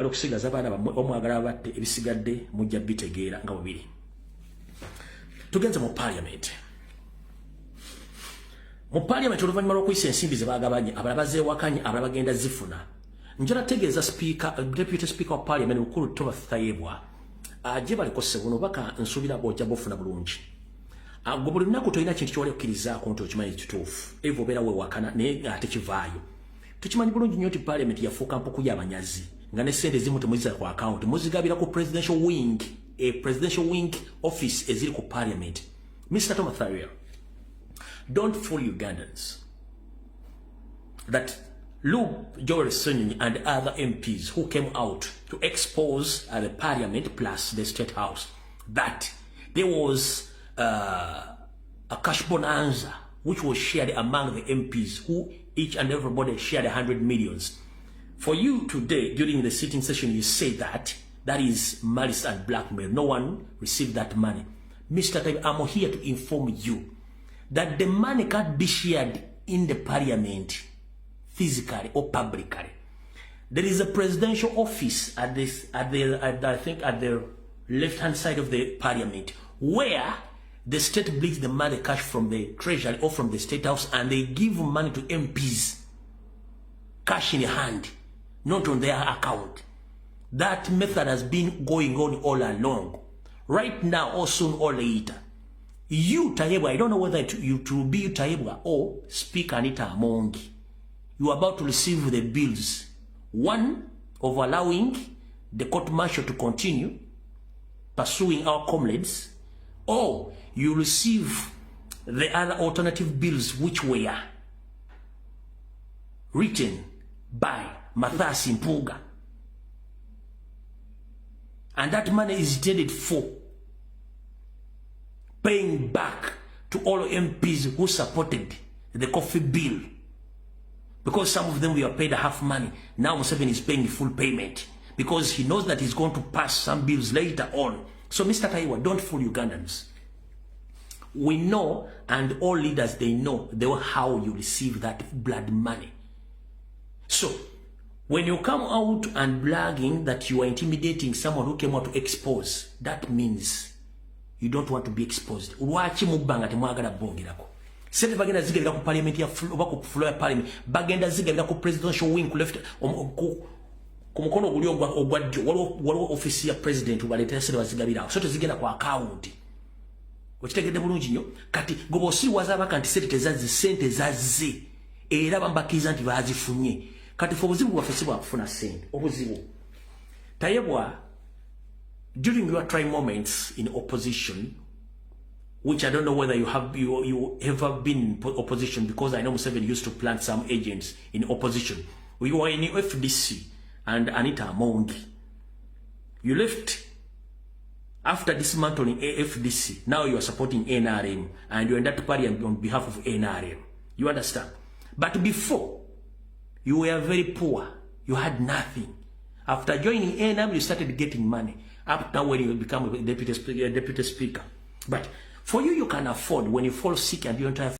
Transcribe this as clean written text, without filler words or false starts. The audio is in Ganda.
okusigaza abaana omwagala batte ebisigadde mujja bitegeera nga bubiri. Tugenze mu parliament. Mu parliament oluvannyuma lw'okuyisa ensimbi ze baagabanye abalala bazeewakanye abalala bagenda zifuna. Njala tegeeza deputy speaker wa parliament mukulu Toba Thayebwa aje baliko sebuno baka nsubira bojja bofuna bulungi. Gwe buli lunaku tolina kintu ky'oli okkirizaako nti okimanyi kituufu. Evo obeera weewakana naye ate kivaayo. Tukimanyi bulungi nnyo nti parliament yafuuka mpuku y'abanyazi nga ne ssente ezimu temuziza ku account muzigabira ku presidential wing, a presidential wing office eziri ku parliament. Mr. Toba Thayebwa, don't fool Ugandans that Lumbuye Broadcasting and other MPs who came out to expose the parliament plus the state house that there was a cash bonanza which was shared among the MPs who each and everybody shared 100 millions. For you today during the sitting session you say that that is malice and blackmail. No one received that money. Mr. Taib, I'm here to inform you that the money can't be shared in the parliament physically or publicly. There is a presidential office at the left-hand side of the parliament where the state brings the money cash from the treasury or from the state house and they give money to MPs cash in hand, not on their account. That method has been going on all along. Right now or soon or later, you Tayebwa, I don't know whether you to be Tayebwa or Speaker Anita Amongi, you are about to receive the bills. One, of allowing the court martial to continue pursuing our comrades, or you receive the other alternative bills which were written by Mathasi Mpuga. And that money is intended for paying back to all MPs who supported the coffee bill. Because some of them were paid half money. Now Museveni is paying the full payment. Because he knows that he's going to pass some bills later on. So Mr. Taiwa, don't fool Ugandans. We know, and all leaders, they know how you receive that blood money. So, when you come out and bragging that you are intimidating someone who came out to expose, that means you don't want to be exposed. Wachi mubanga temwagala bongirako. Sente bagenda zigalira ku parliament ya oba ku floor ya parliament bagenda zigalira ku presidential wing ku left ku mukono guli ogwadyo waliwo office ya president ubaleetera sente bazigabira so tezigenda ku account. Okitegedde bulungi nnyo kati gobo osiwaza abaka nti sente zazze era bambakiriza nti bazifunye. Kati fo obuzibu bwaffe si bwakufuna sente obuzibu. Tayebwa, during your trying moments in opposition, which I don't know whether you ever been in opposition, because I know Museveni used to plant some agents in opposition. We were in FDC and Anita Amongi. You left after dismantling FDC. Now you are supporting NRM and you're in that party on behalf of NRM. You understand? But before, you were very poor. You had nothing. After joining NRM, you started getting money. Up now when you become a deputy speaker. But for you, you can afford when you fall sick and you don't have